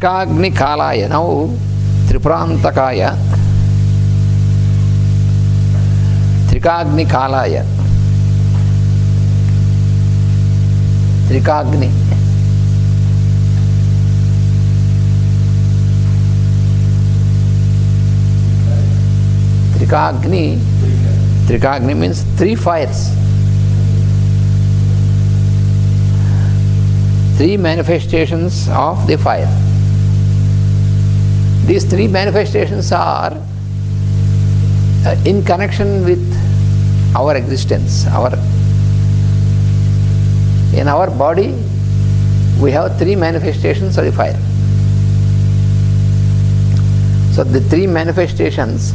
Trikagni Kalaya, now Tripurantakaya, Trikagni Kalaya, Trikagni, Trikagni means three fires, three manifestations of the fire. These three manifestations are in connection with our existence. In our body, we have three manifestations of the fire. So the three manifestations,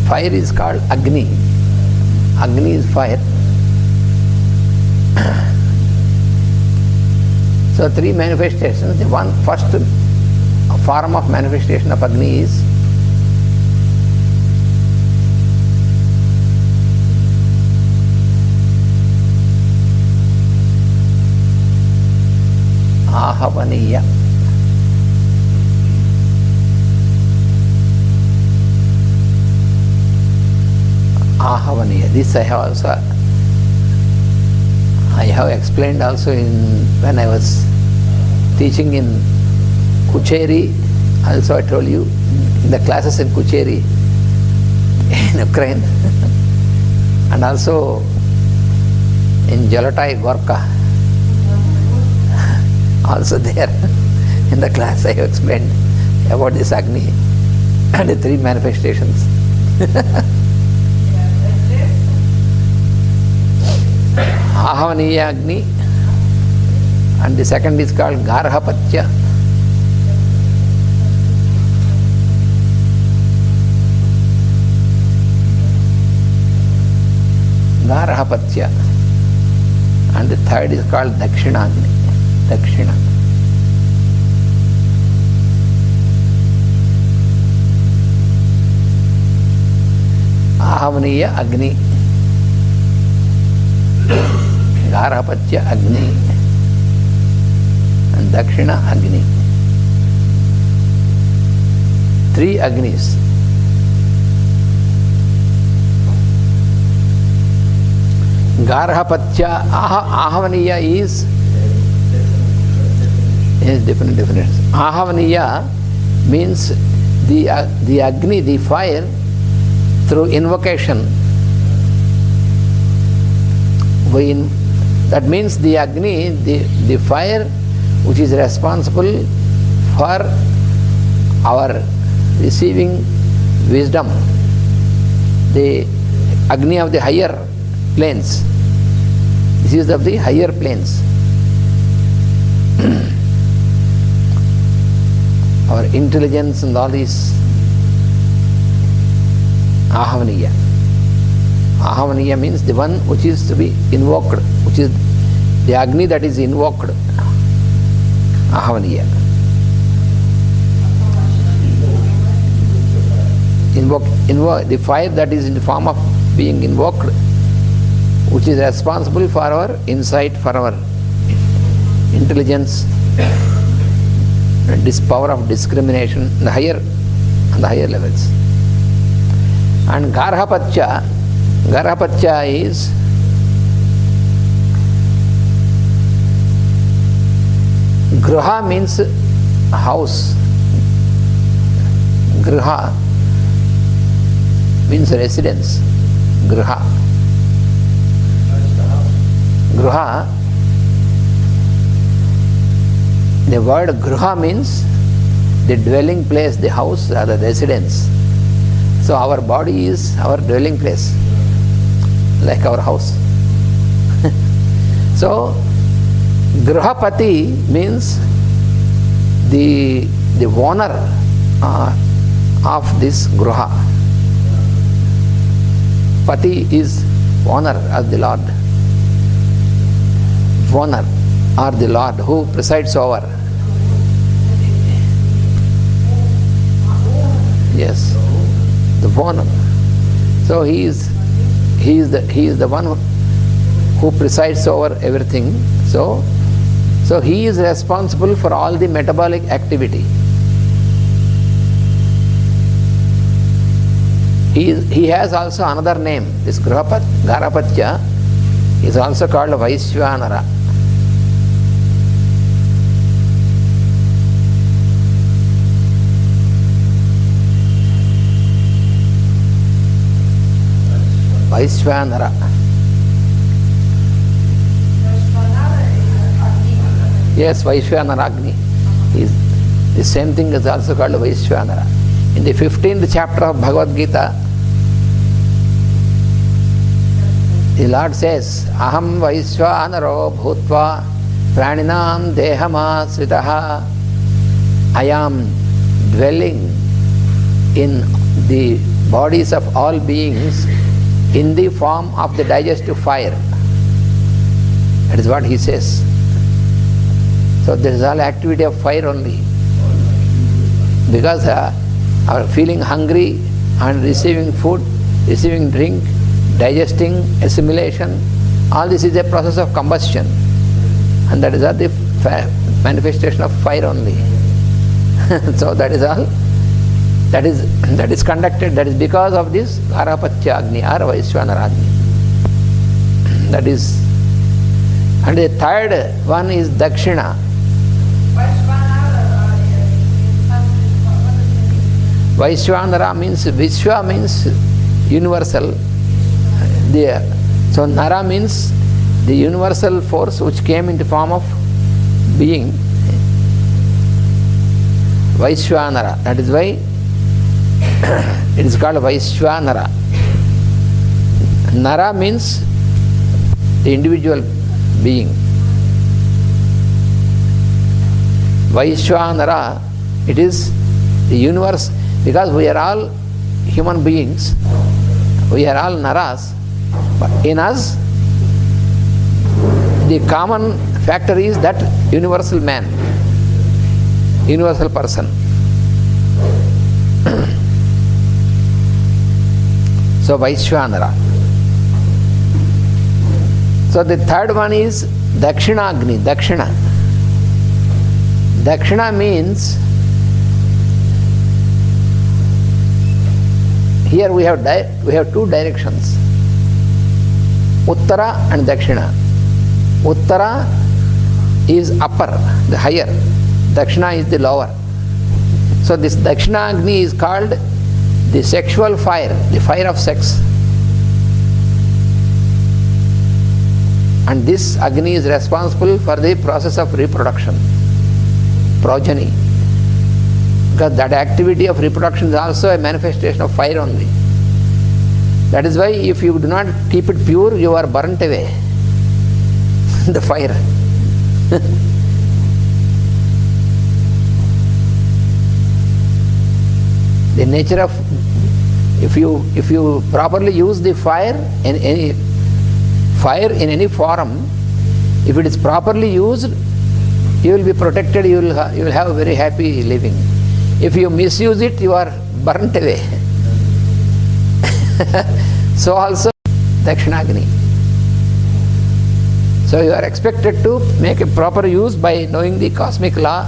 fire is called Agni. Agni is fire. So three manifestations. The one first form of manifestation of Agni is Ahavaniya. Ahavaniya. This I have explained also when I was teaching in Kucheri. Also I told you in the classes in Kucheri in Ukraine and also in Jalatai, Gorka. Also there in the class I have explained about this Agni and the three manifestations. Ahavaniya Agni, and the second is called Garapatya. Garapatya. And the third is called Dakshinagni. Dakshina. Ahavaniya Agni, Garapatya Agni, and Dakshina Agni. Three Agnis. Garapatya, Ahavaniya is different definitions. Ahavaniya means the Agni, the fire, through invocation. That means the Agni, the fire which is responsible for our receiving wisdom, the Agni of the higher planes. This is of the higher planes. Our intelligence and all these Ahavaniya. Ahavaniya means the one which is to be invoked, which is the Agni that is invoked. Ahavaniya. Invoke the fire that is in the form of being invoked, which is responsible for our insight, for our intelligence, and this power of discrimination on the higher levels. And Garapatya is Griha means house. Griha means residence. Griha. Griha. The word Griha means the dwelling place, the house or the residence. So our body is our dwelling place, like our house. So Grihapati means the owner of this Griha. Pati is owner of the Lord. Owner or the Lord who presides over. Yes, the owner. So he is the one who presides over everything. So So he is responsible for all the metabolic activity. He has also another name. This Garapatya is also called Vaishwanara. Vaishwanara. Yes, Vaishwanara Agni. The same thing is also called Vaishwanara. In the 15th chapter of Bhagavad Gita, the Lord says, Aham Vaishwanaro Bhutva Praninam Dehamasritaha. I am dwelling in the bodies of all beings in the form of the digestive fire. That is what he says. So there is all activity of fire only. Because our feeling hungry and receiving food, receiving drink, digesting, assimilation, all this is a process of combustion. And that is the manifestation of fire only. So that is all. That is conducted, that is because of this Garapatya Agni or Vaishwanara Agni. That is. And the third one is Dakshina. Vaishwanara means, Vishwa means universal. So Nara means the universal force which came in the form of being. Vaishwanara. That is why it is called Vaishwanara. Nara means the individual being. Vaishwanara, it is the universe, because we are all human beings, we are all Naras, but in us the common factor is that universal man, universal person. So Vaishwanara. So the third one is Dakshinagni. Dakshina. Dakshina means, here we have two directions, Uttara and Dakshina. Uttara is upper, the higher. Dakshina is the lower. So this Dakshinagni is called the sexual fire, the fire of sex. And this Agni is responsible for the process of reproduction, progeny. Because that activity of reproduction is also a manifestation of fire only. That is why if you do not keep it pure, you are burnt away. The fire. The nature of, if you properly use the fire in any form, if it is properly used, you will be protected, you will have a very happy living. If you misuse it, you are burnt away. So also Dakshinagni. So you are expected to make a proper use by knowing the cosmic law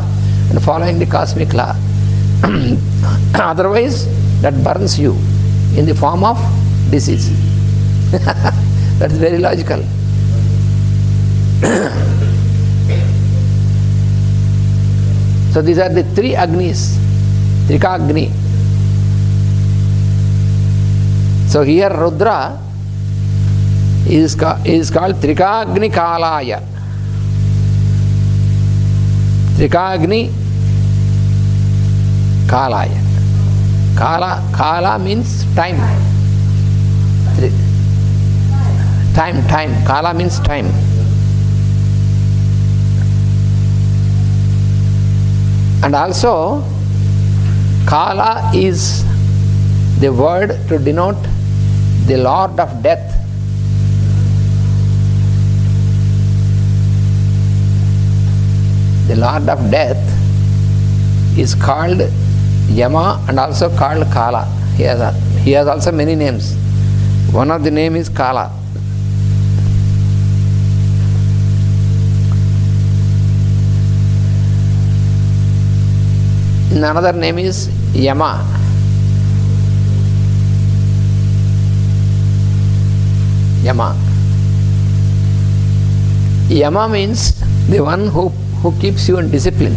and following the cosmic law. Otherwise, that burns you in the form of disease. That is very logical. So these are the three Agnis, Trikagni. So here Rudra is called Trikagni Kalaya. Trikagni Kalaya. Kala means time. Time. Kala means time. And also, Kala is the word to denote the Lord of Death. The Lord of Death is called Yama and also called Kala. He has also many names. One of the name is Kala. Another name is Yama. Yama. Yama means the one who keeps you in discipline.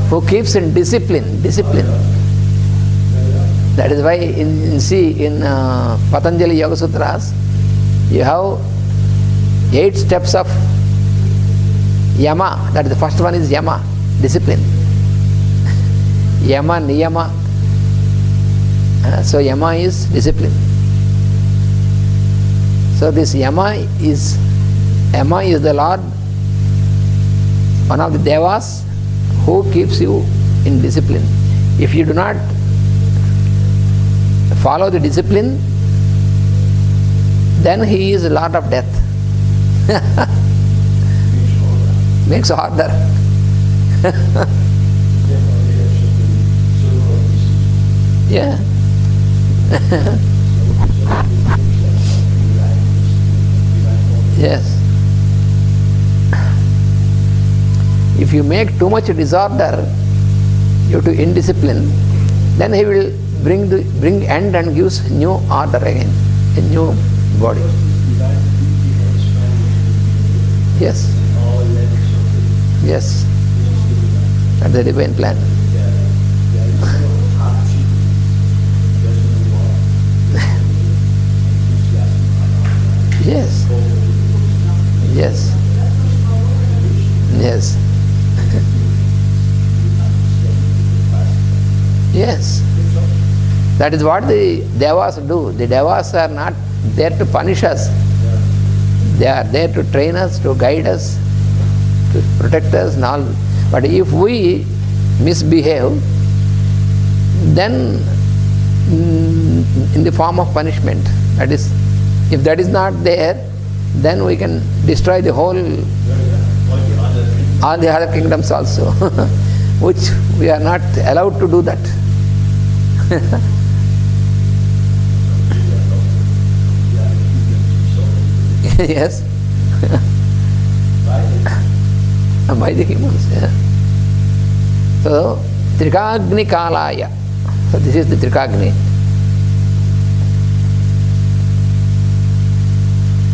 Who keeps in discipline. That is why in Patanjali Yoga Sutras, you have 8 steps of Yama. That is the first one is Yama, discipline. Yama, Niyama. So Yama is discipline. So this Yama is the Lord, one of the Devas who keeps you in discipline. If you do not follow the discipline, then he is Lord of Death. Makes order. Yeah. Yes. If you make too much disorder due to indiscipline, then he will bring end and gives new order again, a new body. Yes. Yes. That's the divine plan. Yes. Yes. Yes. Yes. That is what the Devas do. The Devas are not there to punish us. They are there to train us, to guide us, to protect us and all. But if we misbehave, then in the form of punishment, that is, if that is not there, then we can destroy the whole, all the other kingdoms also, which we are not allowed to do that. Yes. By the humans, yeah. So, Trikagni Kalaya. So this is the Trikagni.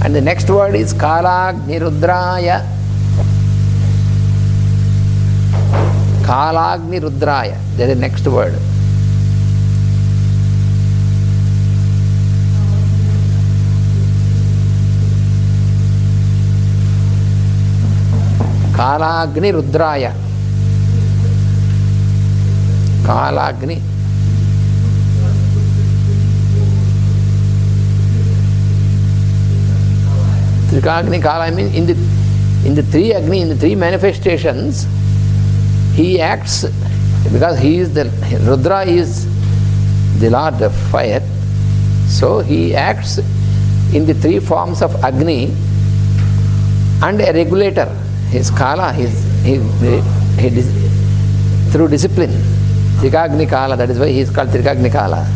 And the next word is Kalagni Rudraya. Kalagni Rudraya. That is the next word. Kalagni Rudraya. Kalagni. Trikagni Kala, I mean in the three Agni, in the three manifestations, he acts because he is the Rudra is the Lord of fire. So he acts in the three forms of Agni and a regulator. His Kala, through discipline. Trikagni Kala, that is why he is called Trikagni Kala.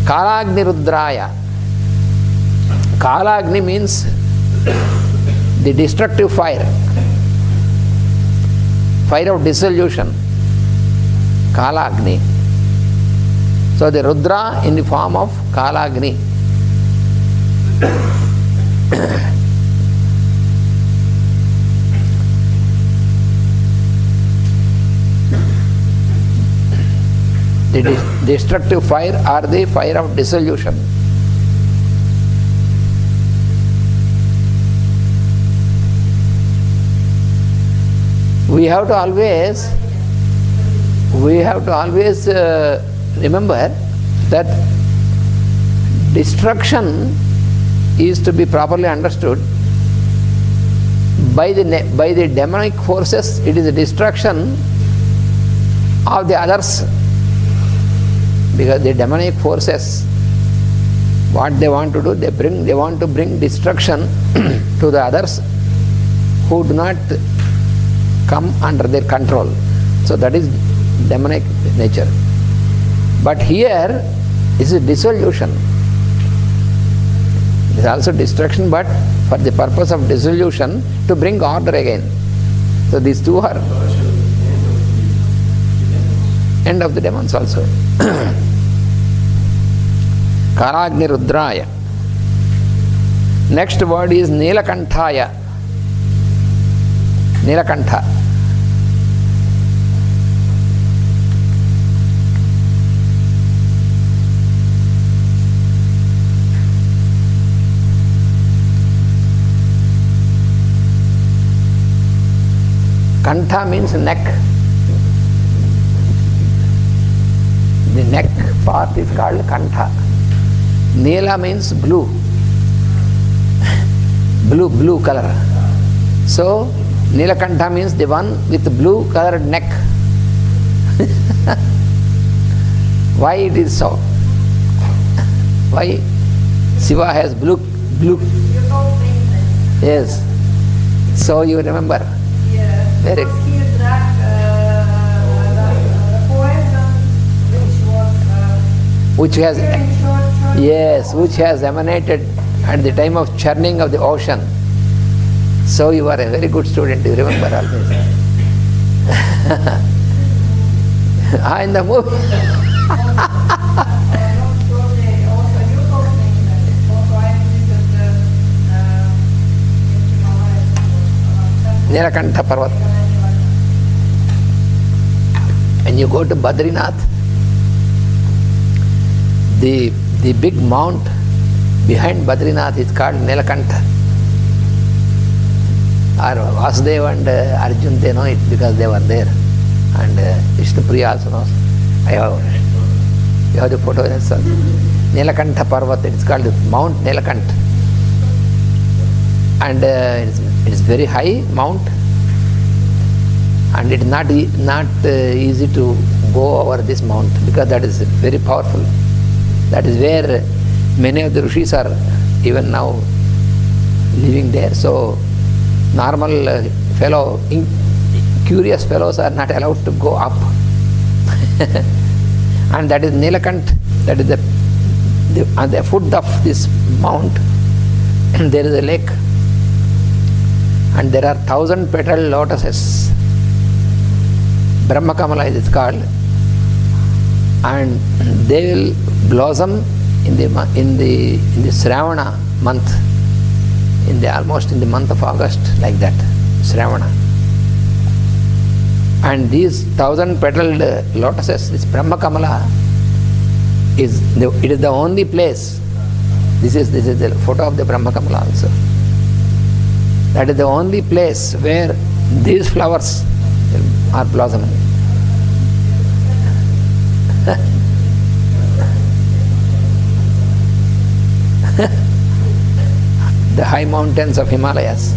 Kalagni Rudraya. Kalagni means the destructive fire. Fire of dissolution. Kalagni. So the Rudra in the form of Kalagni. The destructive fire or the fire of dissolution. We have to always remember that destruction is to be properly understood by the demonic forces. It is a destruction of the others, because the demonic forces, what they want to do, they want to bring destruction to the others who do not come under their control. So that is demonic nature. But here is a dissolution. It is also destruction, but for the purpose of dissolution, to bring order again. So these two are end of the demons also. Karagni Rudraya. Next word is Nilakantaya. Nilakantha. Kantha means neck. The neck part is called Kantha. Nila means blue. Blue color. So, Nilakantha means the one with blue colored neck. Why it is so? Why Shiva has blue? Yes. So you remember. Very. He drank poison, which has emanated at the time of churning of the ocean. So you are a very good student, you remember always. In the movie. Nilakantha Parvat. When you go to Badrinath, the big mount behind Badrinath is called Nilakantha. Or Vasudeva and Arjun, they know it because they were there. And Vishnupriya also knows. You have the photo itself. Nilakantha Parvat, it is called Mount Nilakantha. And it is very high mount. And it is not easy to go over this mount because that is very powerful. That is where many of the rishis are even now living there. So normal curious fellows are not allowed to go up. And that is Nilakant, that is on the foot of this mount, there is a lake. And there are 1,000 petal lotuses. Brahma Kamala is called. And they will blossom in the Shravana month, almost in the month of August, like that, Shravana. And these 1,000 petaled lotuses, this Brahma Kamala, it is the only place. This is the photo of the Brahma Kamala also. That is the only place where these flowers are blossoming. The high mountains of Himalayas,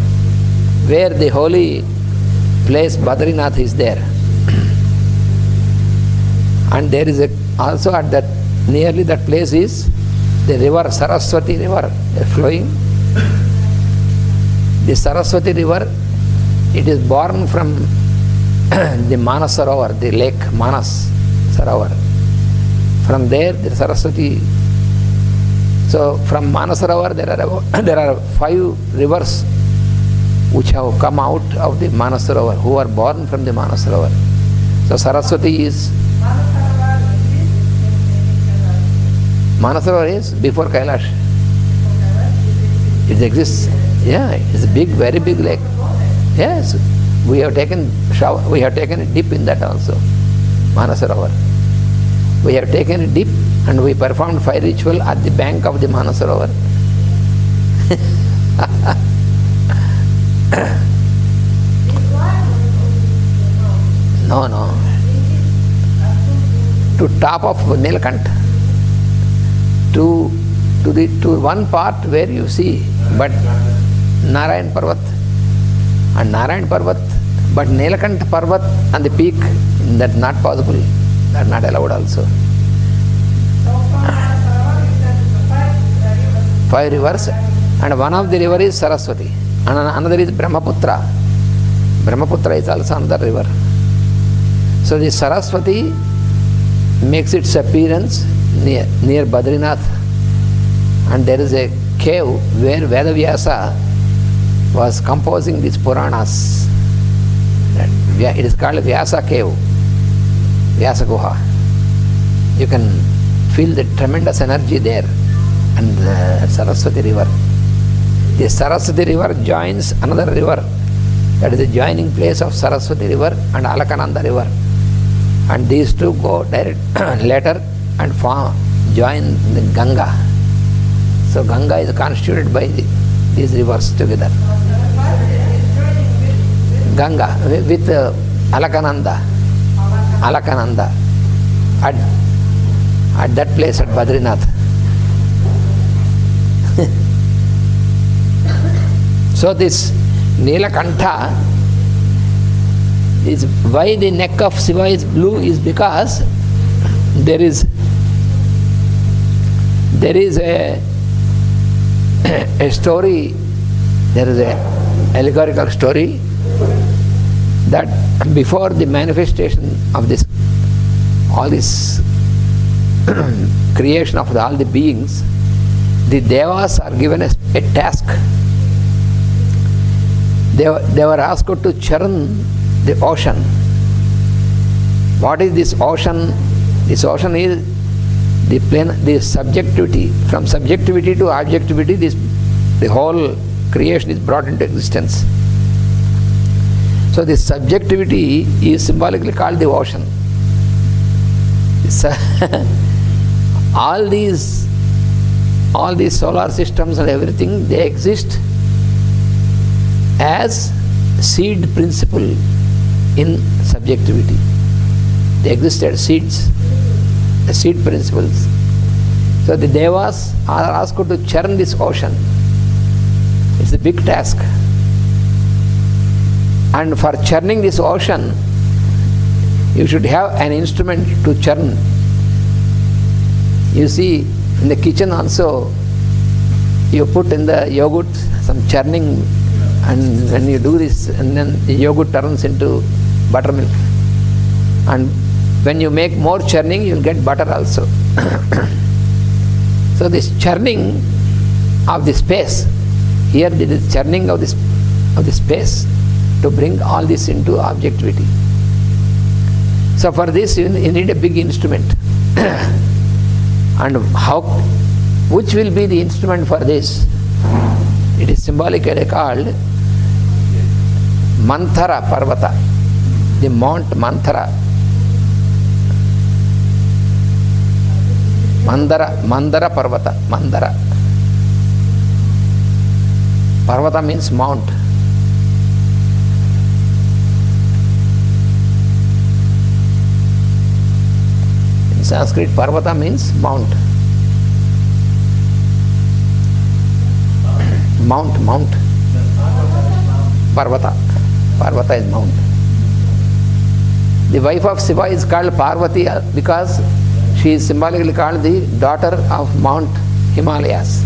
where the holy place Badrinath is there. And there is also at that, nearly that place is the river, Saraswati River, flowing. The Saraswati River, it is born from the Manas Sarovar, the lake Manas Sarovar. From there, the Saraswati. So from Manas Sarovar, there are 5 rivers which have come out of the Manas Sarovar, who are born from the Manas Sarovar. So Saraswati is. Manas Sarovar is before Kailash. It exists. Yeah, it's a big, very big lake. Yes, we have taken shower. We have taken a dip in that also, Manas Sarovar. We have taken a dip and we performed fire ritual at the bank of the Manas Sarovar. No. To top of Nilakant, to one part where you see, but Narayan Parvat and Narayan Parvat, but Nilakant Parvat on the peak, that's not possible. That's not allowed also. 5 rivers, and one of the river is Saraswati, and another is Brahmaputra. Brahmaputra is also another river. So the Saraswati makes its appearance near Badrinath, and there is a cave where Vedavyasa was composing these Puranas. It is called Vyasa cave, Vyasa Guha. You can feel the tremendous energy there, and the Saraswati River. The Saraswati River joins another river. That is the joining place of Saraswati River and Alakananda River. And these two go direct later and join the Ganga. So Ganga is constituted by these rivers together. Ganga with Alakananda at that place at Badrinath. So this Nilakantha is why the neck of Shiva is blue is because there is a story, there is a allegorical story that before the manifestation of this, all this creation of all the beings, the Devas are given a task. They were asked to churn the ocean. What is this ocean? This ocean is the subjectivity. From subjectivity to objectivity, the whole creation is brought into existence. So this subjectivity is symbolically called the ocean. All these solar systems and everything, they exist as seed principle in subjectivity. They exist as seeds, the seed principles. So the Devas are asked to churn this ocean. It's a big task. And for churning this ocean, you should have an instrument to churn. You see, in the kitchen also, you put in the yogurt some churning, and when you do this, and then the yogurt turns into buttermilk. And when you make more churning, you will get butter also. So this churning of the space, here there is churning of the space to bring all this into objectivity. So for this you need a big instrument. And which will be the instrument for this? It is symbolically called Manthara Parvata, the Mount Manthara. Mandara Parvata, Mandara. Parvata means mount. In Sanskrit, Parvata means mount. Mount. Parvata. Parvata is mount. The wife of Shiva is called Parvati because she is symbolically called the daughter of Mount Himalayas.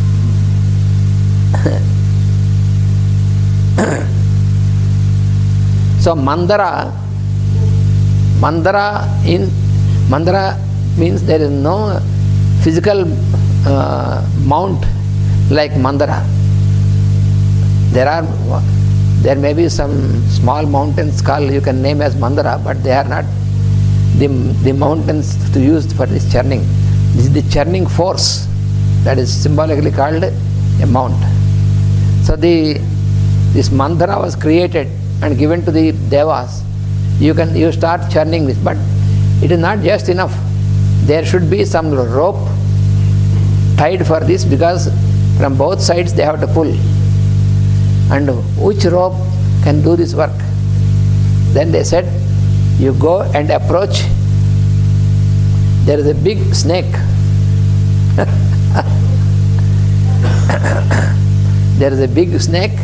So Mandara means there is no physical mount like Mandara. There may be some small mountains called you can name as Mandara, but they are not the mountains to use for this churning. This is the churning force that is symbolically called a mount. So this Mandara was created and given to the Devas. You start churning this, but it is not just enough. There should be some rope tied for this because from both sides they have to pull. And which rope can do this work? Then they said, you go and approach. There is a big snake. There is a big snake.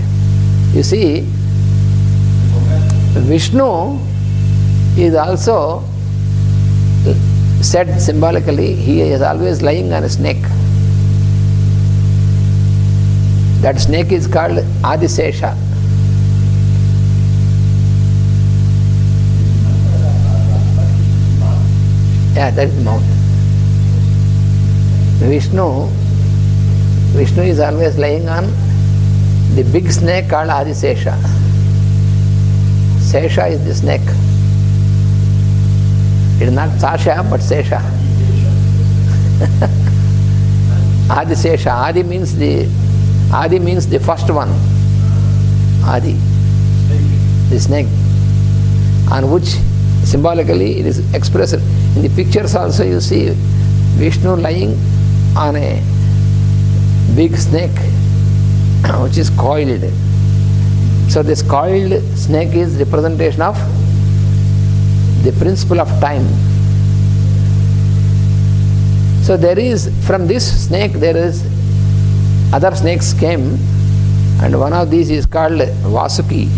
You see, Vishnu is also said symbolically, he is always lying on a snake. That snake is called Adisesha. Yeah, that is mount. Vishnu Vishnu is always lying on the big snake called Adisesha. Sesha is the snake. It is not Sasha but Sesha. Adisesha. Adi means the first one. Adi, the snake, on which symbolically it is expressed. In the pictures also you see Vishnu lying on a big snake which is coiled. So this coiled snake is representation of the principle of time. So there is, from this snake there is, other snakes came, and one of these is called Vasuki.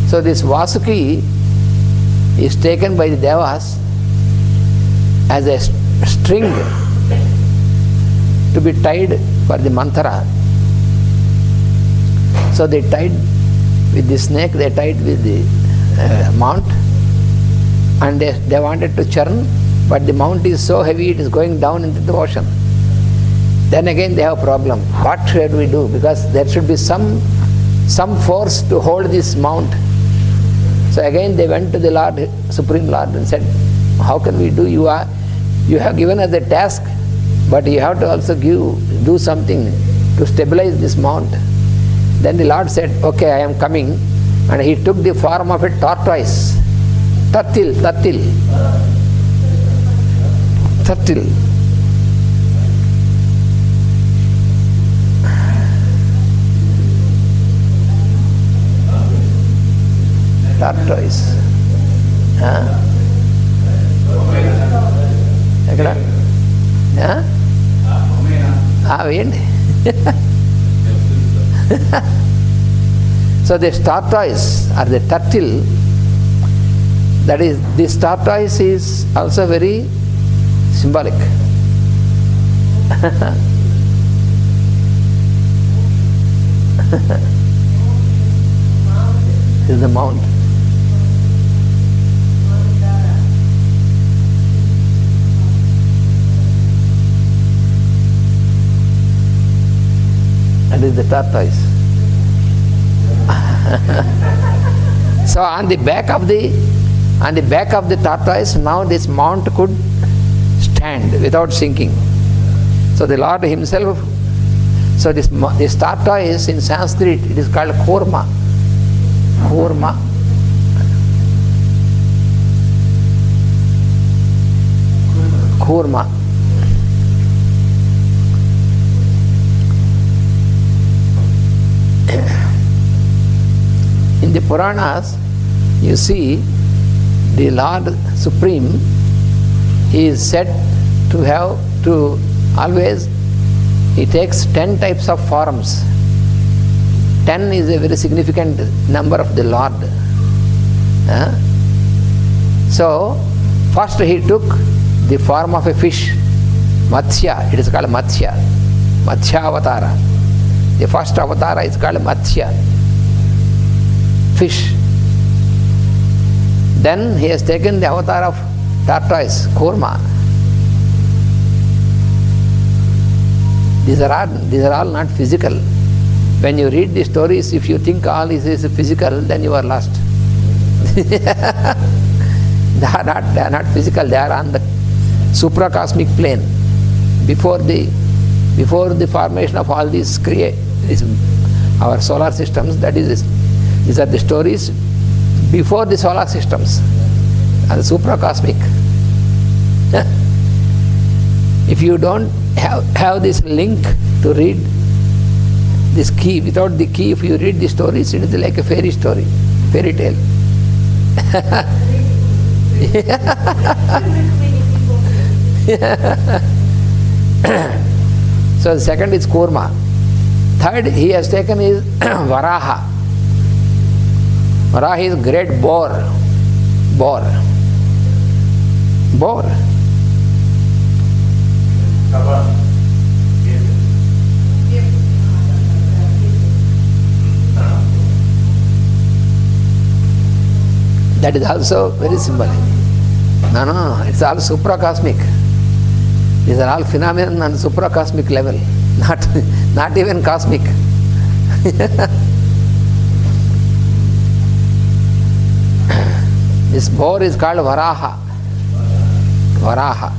So this Vasuki is taken by the Devas as a string to be tied for the mantra. So they tied with the snake, they tied with the mount, and they wanted to churn, but the mount is so heavy it is going down into the ocean. Then again they have a problem. What should we do? Because there should be some force to hold this mount. So again they went to the Lord, Supreme Lord, and said, how can we do? You have given us a task, but you have to also do something to stabilize this mount. Then the Lord said, okay, I am coming, and he took the form of a tortoise. Tattil. Tortoise. ఎక్కడ వేయండి. So this tortoise or the turtle, that is, this tortoise is also very symbolic. This is the mount. That is the tortoise. So on the back of the tortoise, now this mount could stand without sinking. So the Lord himself, so this tortoise in Sanskrit, it is called Kurma. In the Puranas, you see the Lord Supreme is said to have to always, he takes 10 types of forms. 10 is a very significant number of the Lord. So, first he took the form of a fish, Matsya, it is called Matsya Avatara. The first Avatara is called Matsya, fish. Then he has taken the avatar of tortoise, Kurma. These are all not physical. When you read the stories, if you think all this is physical, then you are lost. They are not physical. They are on the supracosmic plane. Before the formation of all these our solar systems, that is, these are the stories before the solar systems and the supracosmic. If you don't have this link to read this key, without the key, if you read the stories, it is like a fairy tale. So the second is Kurma. Third he has taken is Varaha. Varaha is great boar. That is also very symbolic. No, it's all supracosmic. These are all phenomena on supracosmic level, not even cosmic. This boar is called Varaha. Varaha.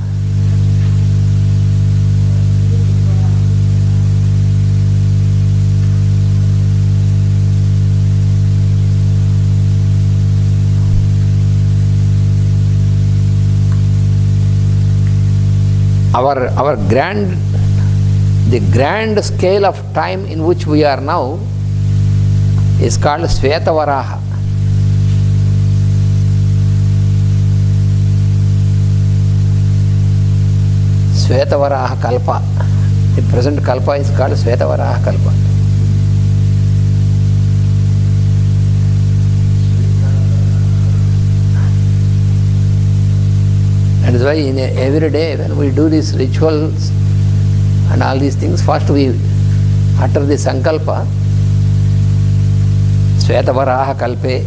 The grand scale of time in which we are now is called Svetavaraha. Svetavaraha Kalpa. The present Kalpa is called Svetavaraha Kalpa. That is why every day when we do these rituals and all these things, first we utter the Sankalpa, Svetavaraha Kalpe.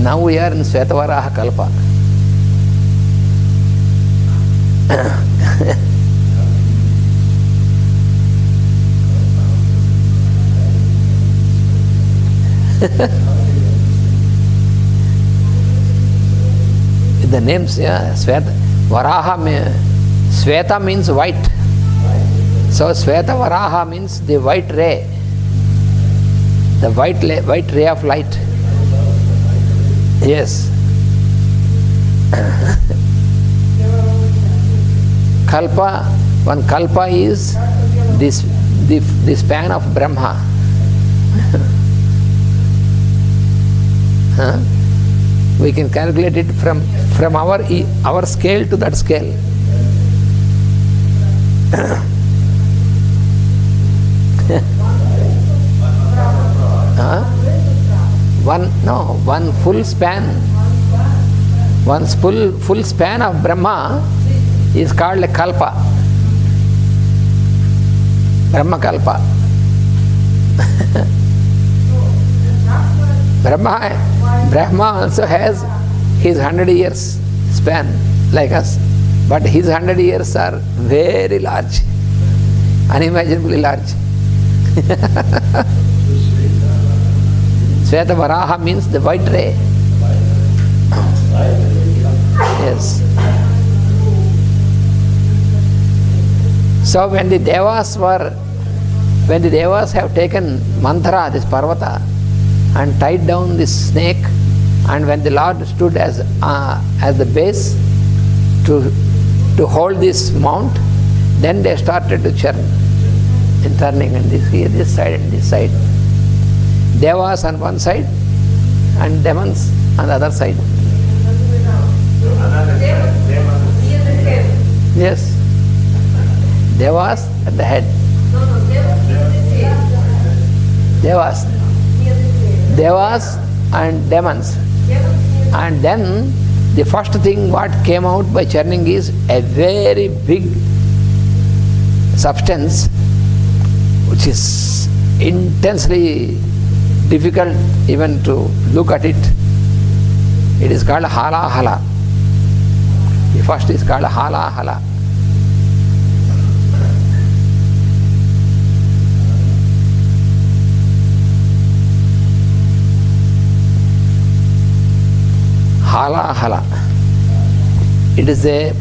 Now we are in Svetavaraha Kalpa. The names, yeah, Sveta, Varaha, Sveta means white. So Sveta Varaha means the white ray, the white ray of light. Yes. Kalpa, one kalpa is the span of Brahma. Huh? We can calculate it from our scale to that scale. Huh? One full span. One full span of Brahma is called a kalpa. Brahma kalpa. Brahma also has his 100 years span like us, but his 100 years are very large, unimaginably large. Sveta Varaha means the white ray. Yes. So when the Devas have taken Manthara, this Parvata, and tied down this snake, and when the Lord stood as the base to hold this mount, then they started to churn in turning, and this side and this side. Devas on one side and demons on the other side. Yes. Devas at the head. Devas and demons. And then the first thing what came out by churning is a very big substance which is intensely difficult even to look at it. It is called Hala Hala. The first is called Hala Hala. Hala Hala. It is a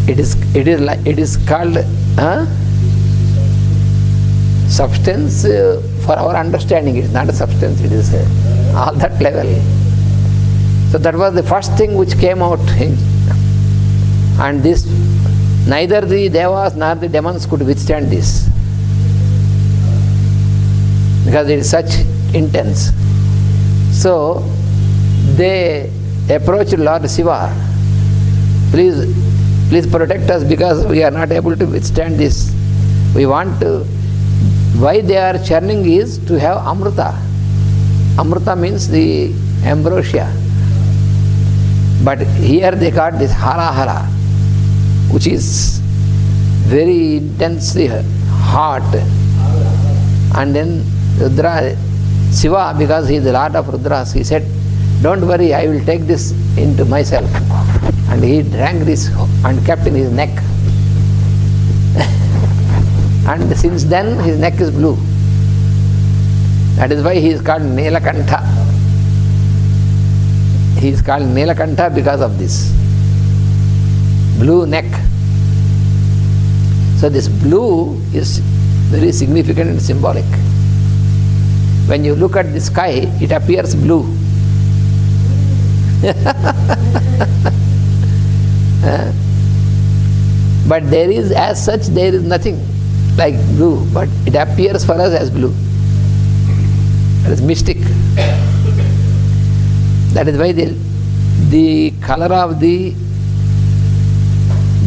it is called substance for our understanding. It is not a substance, it is all that level. So that was the first thing which came out, and this neither the Devas nor the demons could withstand this, because it is such intense. So they approached Lord Shiva, please protect us because we are not able to withstand this. We want to, why they are churning is to have Amrita. Amrita means the ambrosia. But here they got this Hala Hala, which is very intensely hot. And then Shiva, because he is the Lord of Rudras, he said, don't worry, I will take this into myself. And he drank this and kept in his neck. And since then his neck is blue. That is why he is called Nilakantha. He is called Nilakantha because of this blue neck. So this blue is very significant and symbolic. When you look at the sky, it appears blue. But there is, as such, there is nothing like blue, but it appears for us as blue. That is mystic. That is why the color of the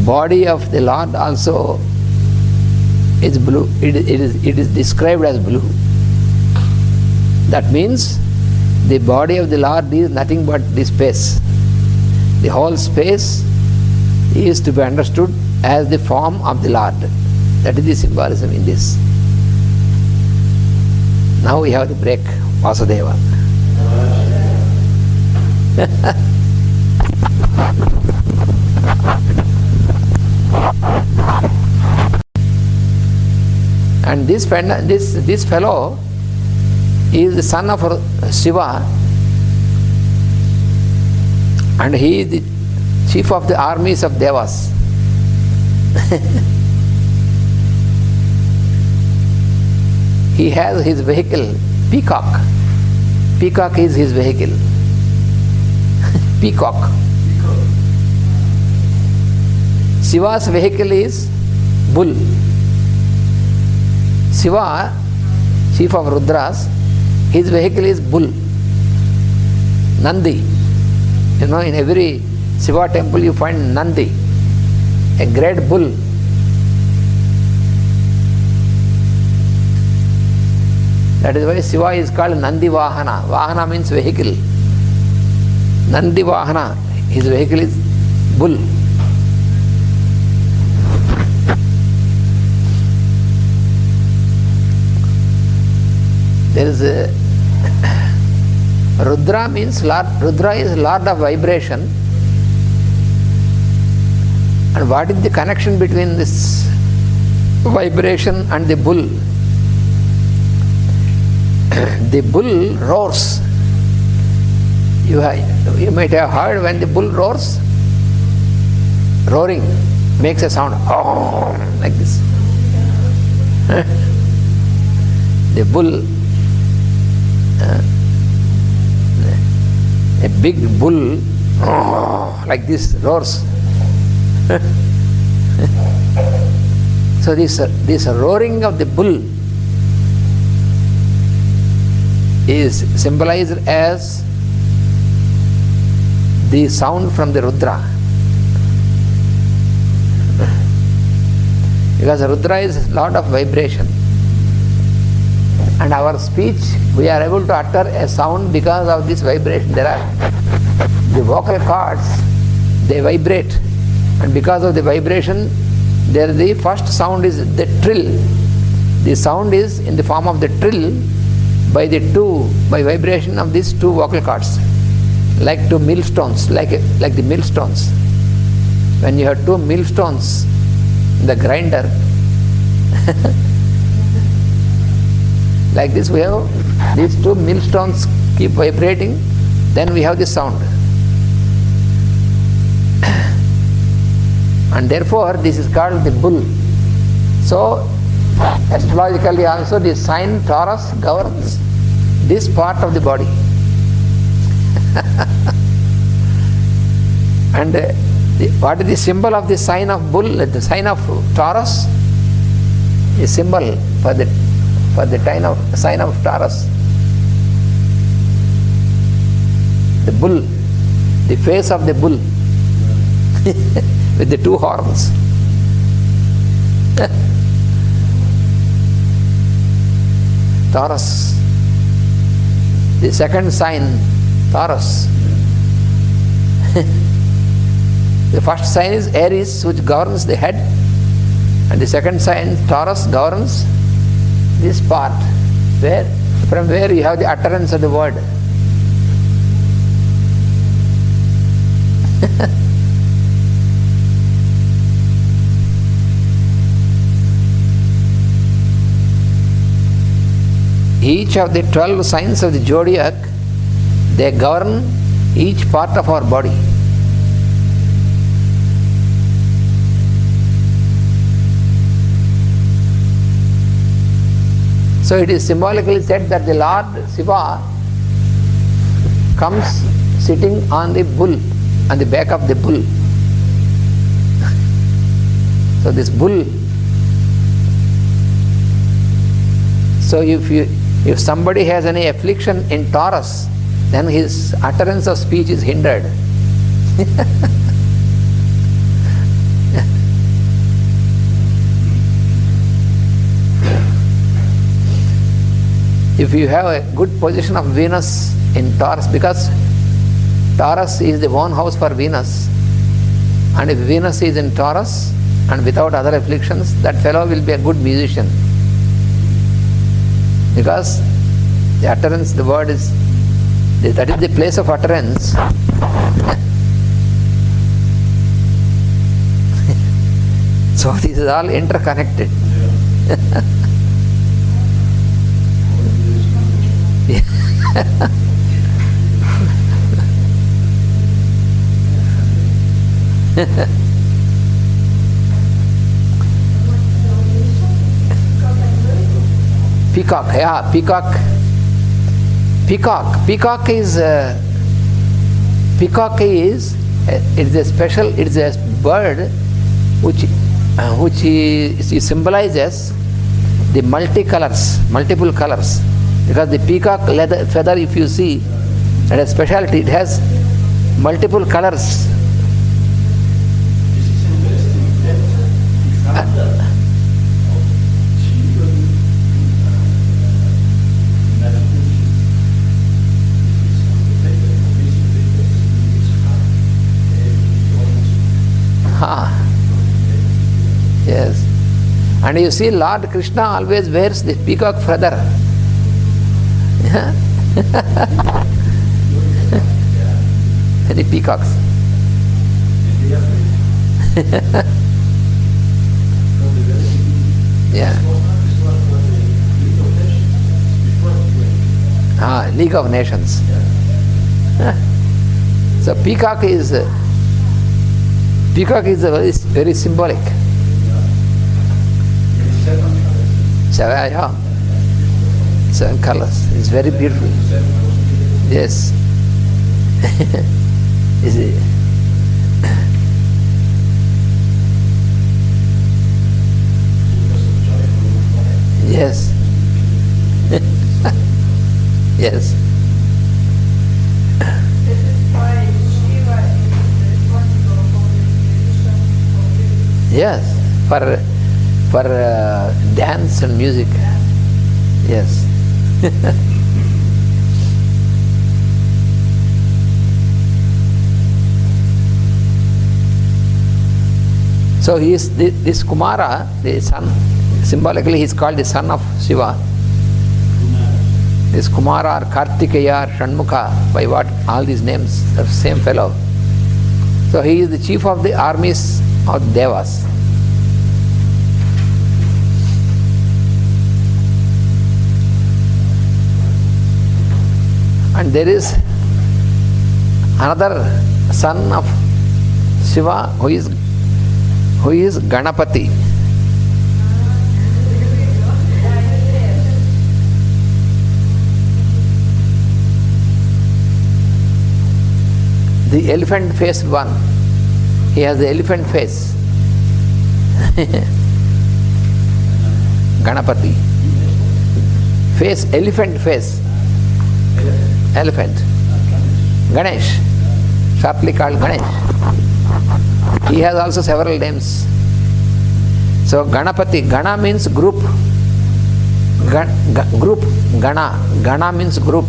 body of the Lord also is blue. It is described as blue. That means the body of the Lord is nothing but the space. The whole space is to be understood as the form of the Lord. That is the symbolism in this. Now we have the break. Vasudeva. And this fellow is the son of Shiva, and he is the chief of the armies of Devas. He has his vehicle, peacock. Peacock is his vehicle. Peacock. Shiva's vehicle is bull. Shiva, chief of Rudras, his vehicle is bull. Nandi. You know, in every Shiva temple you find Nandi, a great bull. That is why Shiva is called Nandi Vahana. Vahana means vehicle. Nandi Vahana, his vehicle is bull. There is a Rudra means Lord. Rudra is Lord of vibration. And what is the connection between this vibration and the bull? The bull roars. You might have heard when the bull roars, roaring makes a sound, oh, like this. The bull, a big bull, oh, like this roars. So this roaring of the bull is symbolized as the sound from the Rudra. Because Rudra is Lord of vibration. And our speech, we are able to utter a sound because of this vibration. There are the vocal cords, they vibrate. And because of the vibration, there the first sound is the trill. The sound is in the form of the trill by vibration of these two vocal cords, like two millstones, like the millstones. When you have two millstones in the grinder, like this we have these two millstones keep vibrating, then we have this sound. And therefore this is called the bull. So astrologically also the sign Taurus governs this part of the body. And what is the symbol of the sign of bull? The sign of Taurus is symbol for the sign of Taurus. The bull, the face of the bull with the two horns. Taurus. The second sign, Taurus. The first sign is Aries, which governs the head, And the second sign, Taurus, governs this part, from where you have the utterance of the word. Each of the 12 signs of the zodiac, they govern each part of our body. So it is symbolically said that the Lord Shiva comes sitting on the bull, on the back of the bull. So this bull, so if somebody has any affliction in Taurus, then his utterance of speech is hindered. If you have a good position of Venus in Taurus, because Taurus is the one house for Venus, and if Venus is in Taurus and without other afflictions, that fellow will be a good musician. Because the utterance, the word is, that is the place of utterance. So this is all interconnected. Peacock, yeah, peacock. Peacock is it's a special, it's a bird which symbolizes the multiple colors. Because the peacock feather, if you see, it has speciality, it has multiple colors. Yes. And you see Lord Krishna always wears the peacock feather. Any peacocks? Yeah. League of Nations. So peacock is very symbolic. Seven colors. It's very beautiful. Yes. Is it? Yes. Yes. This is why Shiva is responsible for the Yes. For dance and music. Yes. So he is this Kumara, the son. Symbolically, he is called the son of Shiva. This Kumara or Kartikeya or Shanmukha, by what all these names, the same fellow. So he is the chief of the armies of Devas. And there is another son of Shiva who is Ganapati. The elephant faced one. He has the elephant face. Ganapati. Face, elephant face. Elephant. Ganesh. Sharply called Ganesh. He has also several names. So Ganapati, Gana means group. Group, Gana. Gana means group.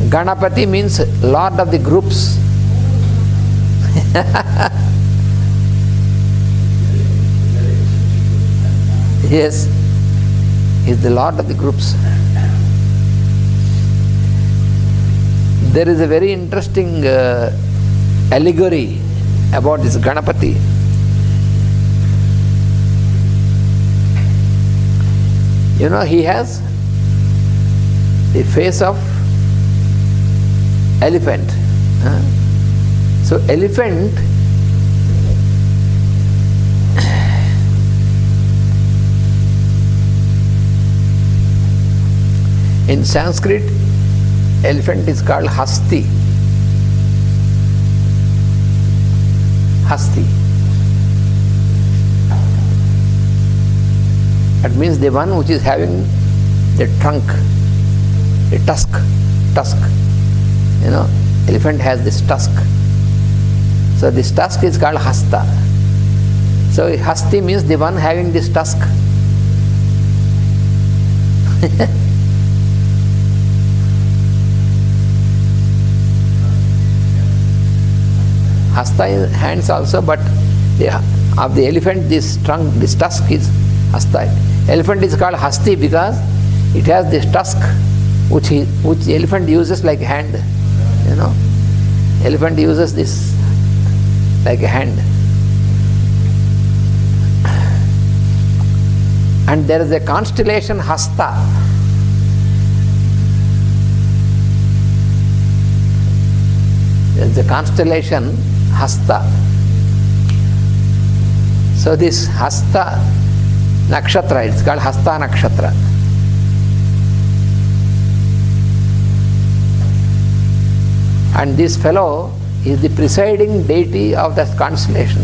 Ganapati means Lord of the groups. Yes, he is the lord of the groups. There is a very interesting allegory about this Ganapati. You know, he has the face of elephant. So elephant in Sanskrit, elephant is called Hasti. Hasti. That means the one which is having the trunk, the tusk. You know, elephant has this tusk. So this tusk is called Hasta. So Hasti means the one having this tusk. Hasta is hands also, but of the elephant, this trunk, this tusk is Hasta. Elephant is called Hasti because it has this tusk which the elephant uses like a hand. You know, elephant uses this like a hand. And there is a constellation Hasta. There is a constellation Hasta. So this Hasta Nakshatra, it's called Hasta Nakshatra. And this fellow is the presiding deity of that constellation.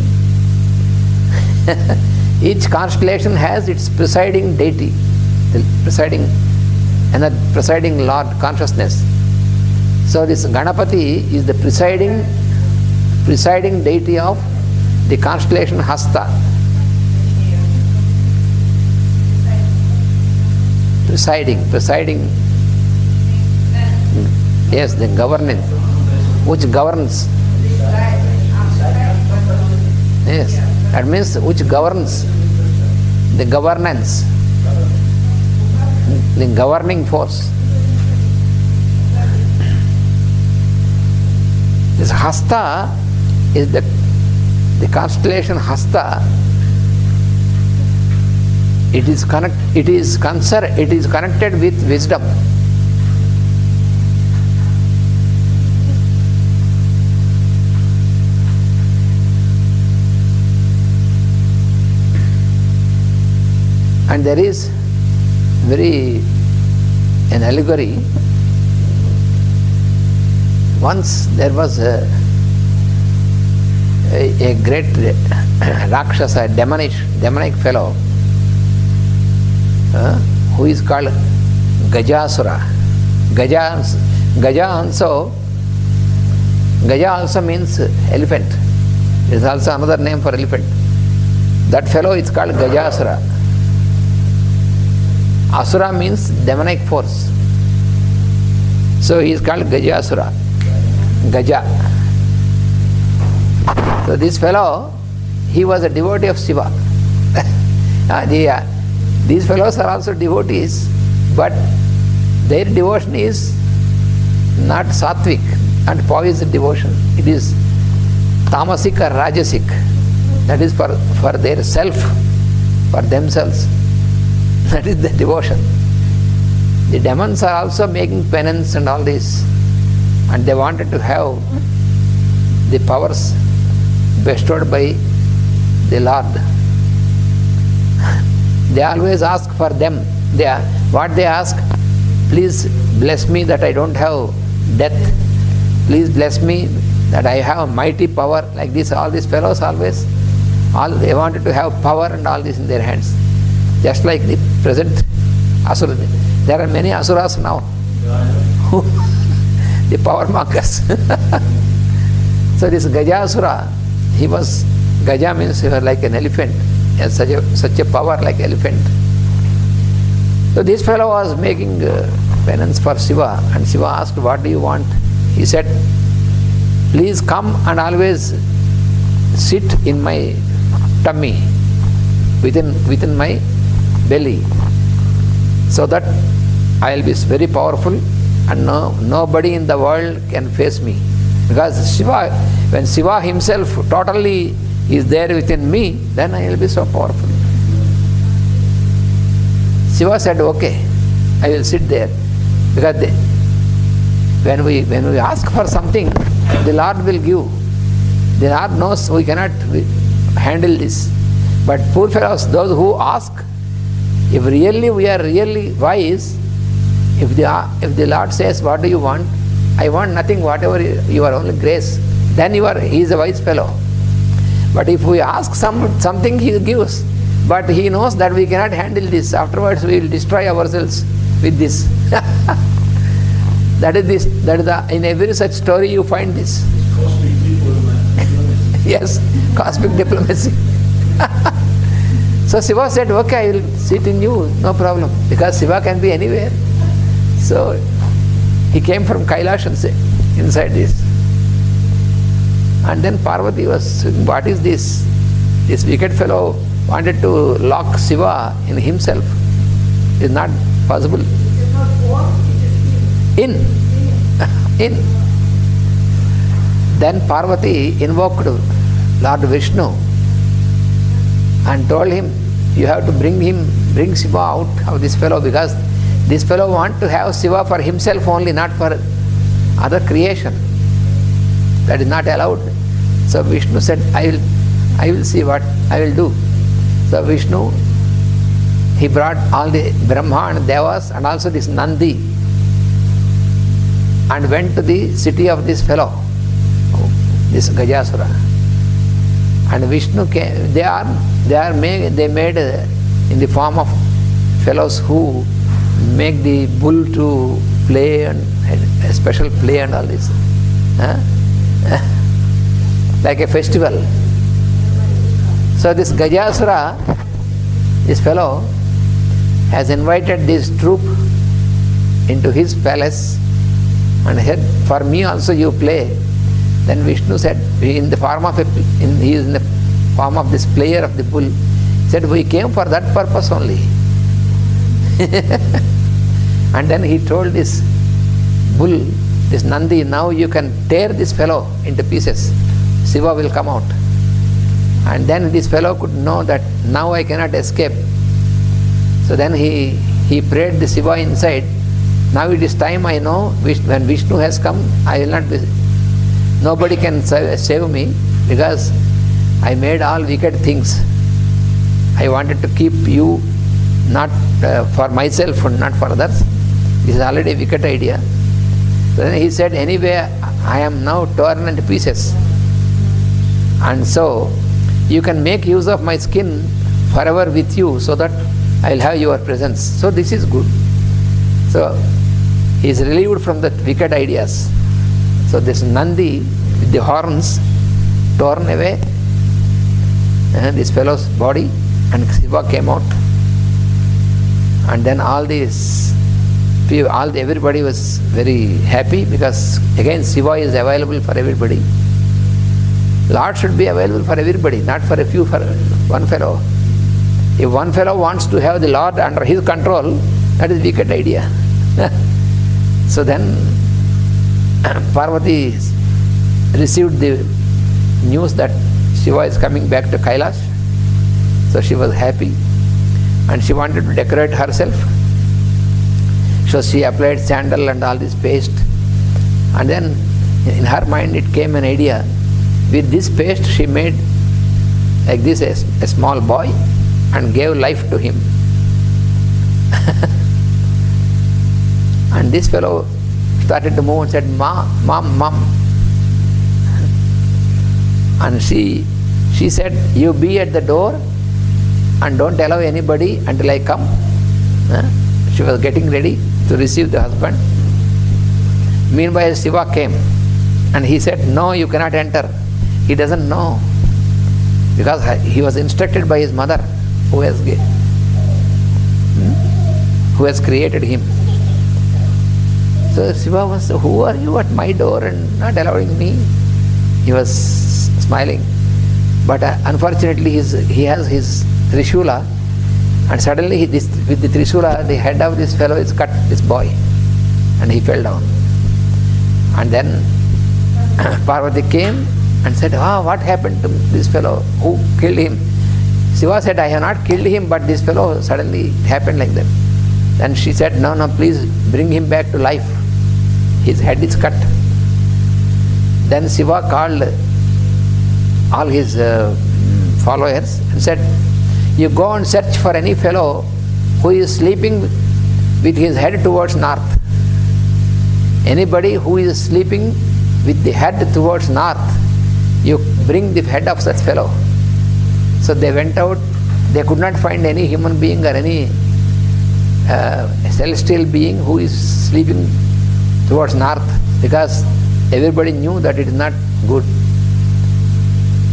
Each constellation has its presiding deity, the presiding Lord consciousness. So this Ganapati is the presiding deity of the constellation Hasta. Presiding. Yes, the governing, which governs. Yes, that means which governs, the governance, the governing force. This Hasta is the constellation Hasta. It is connected with wisdom. And there is an allegory. Once there was a great Rakshasa, a demonic fellow, who is called Gajasura. Gaja also means elephant. It is also another name for elephant. That fellow is called Gajasura. Asura means demonic force. So he is called Gajasura. Gaja. So this fellow, he was a devotee of Shiva. These fellows are also devotees, but their devotion is not sattvic and poised devotion. It is tamasic or rajasic. That is for their self, for themselves. That is the devotion. The demons are also making penance and all this, and they wanted to have the powers bestowed by the Lord. They always ask for them. What they ask, please bless me that I don't have death. Please bless me that I have mighty power. Like this, all these fellows always, they wanted to have power and all this in their hands. Just like the present Asura. There are many Asuras now. The power mongers. So this Gajasura, Gaja means he was like an elephant. He has such a power like elephant. So this fellow was making penance for Shiva, and Shiva asked, what do you want? He said, please come and always sit in my tummy, within my belly, so that I will be very powerful and nobody in the world can face me. Because Shiva, when Shiva himself totally is there within me, then I will be so powerful. Shiva said, okay, I will sit there. Because when we ask for something, the Lord will give. The Lord knows we cannot handle this. But poor fellows, those who ask, if really we are really wise, if the Lord says, what do you want? I want nothing, whatever you are, only grace. Then he is a wise fellow. But if we ask something, he gives. But he knows that we cannot handle this. Afterwards we will destroy ourselves with this. That is in every such story you find this. Cosmic diplomacy. Yes, cosmic diplomacy. So Shiva said, okay, I will sit in you, no problem. Because Shiva can be anywhere. So he came from Kailash inside this. And then Parvati was saying, what is this? This wicked fellow wanted to lock Shiva in himself. It is not possible. It is not walk, it is In. In. Then Parvati invoked Lord Vishnu and told him, you have to bring Shiva out of this fellow, because this fellow wants to have Shiva for himself only, not for other creation. That is not allowed. So Vishnu said, I will see what I will do. So Vishnu, he brought all the Brahma and Devas and also this Nandi and went to the city of this fellow, this Gajasura. And Vishnu came, they made in the form of fellows who make the bull to play and a special play and all this. Like a festival. So this Gajasura, this fellow, has invited this troop into his palace and said, for me also you play. Then Vishnu said, he is in the form of this player of the bull. He said, we came for that purpose only. And then he told this bull, this Nandi, now you can tear this fellow into pieces. Shiva will come out. And then this fellow could know that now I cannot escape. So then he prayed the Shiva inside. Now it is time, I know, when Vishnu has come, I will not be, nobody can save me, because I made all wicked things. I wanted to keep you not for myself and not for others. This is already a wicked idea. So then he said, anyway, I am now torn into pieces. And so you can make use of my skin forever with you, so that I will have your presence. So this is good. So he is relieved from the wicked ideas. So this Nandi with the horns torn away this fellow's body, and Shiva came out. And then everybody was very happy, because again Shiva is available for everybody. Lord should be available for everybody, not for one fellow. If one fellow wants to have the Lord under his control, that is a wicked idea. So then Parvati received the news that Shiva is coming back to Kailash. So she was happy and she wanted to decorate herself. So she applied sandal and all this paste. And then in her mind it came an idea. With this paste she made like this a small boy and gave life to him. And this fellow started to move and said, Mom. And she said, you be at the door and don't allow anybody until I come. She was getting ready to receive the husband. Meanwhile Shiva came and he said, no, you cannot enter. He doesn't know, because he was instructed by his mother who has created him. So Shiva was, who are you at my door and not allowing me? He was smiling. But unfortunately he has his Trishula, And suddenly with the Trishula, the head of this fellow is cut, this boy, and he fell down. And then Parvati came and said, what happened to this fellow? Who killed him? Shiva said, I have not killed him, but this fellow suddenly it happened like that. Then she said, no, please bring him back to life. His head is cut. Then Shiva called all his followers and said, you go and search for any fellow who is sleeping with his head towards north. Anybody who is sleeping with the head towards north, you bring the head of such fellow. So they went out, they could not find any human being or any celestial being who is sleeping towards north, because everybody knew that it is not good.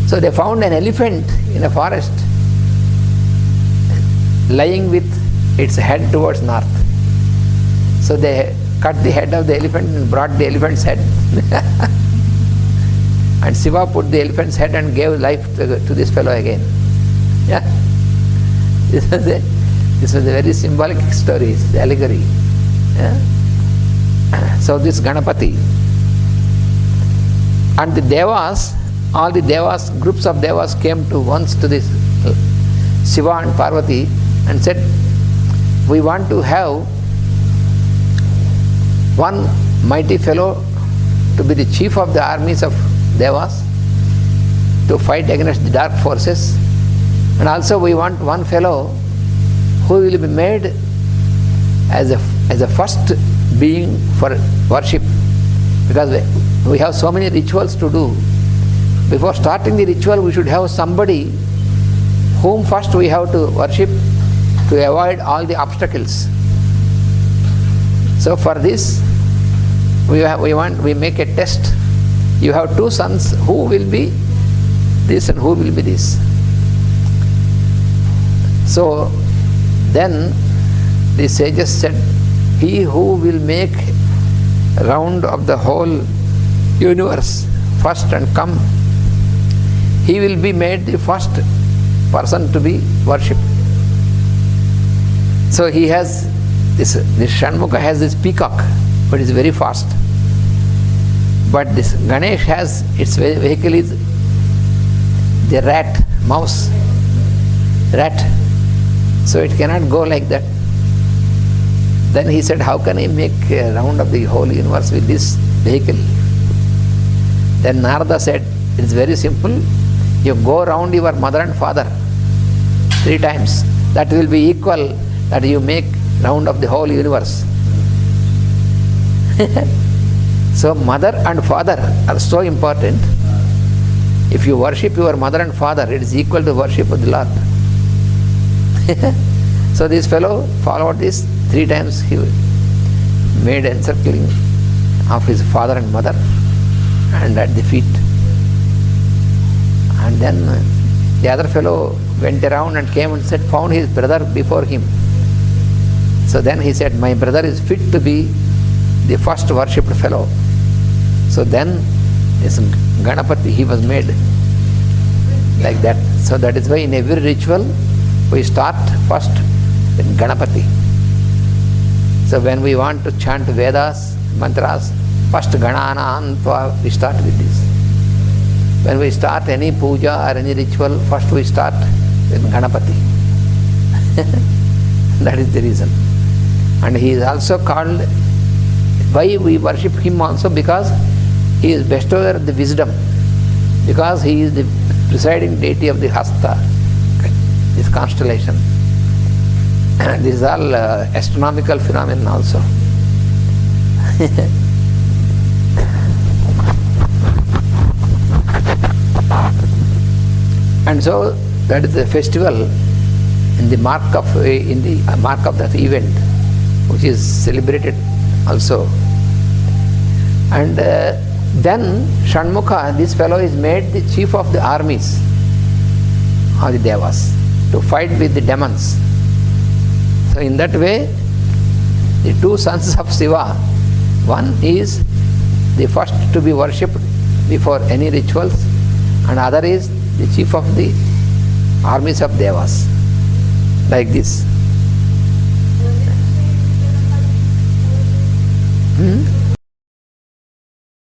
So they found an elephant in a forest lying with its head towards north. So they cut the head of the elephant and brought the elephant's head. And Shiva put the elephant's head and gave life to this fellow again. Yeah. This was a very symbolic story, it's the allegory. Yeah. So this Ganapati. And the Devas, all the Devas, groups of Devas came to once to this Shiva and Parvati and said, we want to have one mighty fellow to be the chief of the armies of Devas to fight against the dark forces, and also we want one fellow who will be made as a first being for worship, because we have so many rituals to do. Before starting the ritual, we should have somebody whom first we have to worship to avoid all the obstacles. So for this, we make a test. You have two sons, who will be this and who will be this. So then the sages said, he who will make round of the whole universe first and come, he will be made the first person to be worshipped. So he has this Shanmukha has this peacock, but it's very fast. But this Ganesh has, its vehicle is the mouse. So it cannot go like that. Then he said, how can I make a round of the whole universe with this vehicle? Then Narada said, it's very simple. You go round your mother and father 3 times. That will be equal that you make round of the whole universe. So mother and father are so important. If you worship your mother and father, it is equal to worship of the Lord. So this fellow followed this 3 times. He made encircling of his father and mother and at the feet. And then the other fellow went around and came and said, found his brother before him. So then he said, my brother is fit to be the first worshipped fellow. So then this Ganapati, he was made like that. So that is why in every ritual we start first with Ganapati. So when we want to chant Vedas, mantras, first Ganana Antva, we start with this. When we start any puja or any ritual, first we start with Ganapati. That is the reason. And he is also called, why we worship him also? Because he is bestower of the wisdom. Because he is the presiding deity of the Hasta, this constellation. This is all astronomical phenomenon also. And so that is the festival in the mark of that event, which is celebrated also. And then Shanmukha, this fellow is made the chief of the armies of the Devas to fight with the demons. So in that way, the 2 sons of Shiva, one is the first to be worshipped before any rituals, and other is the chief of the armies of Devas. like this. Will it say Ganapati? Hmm?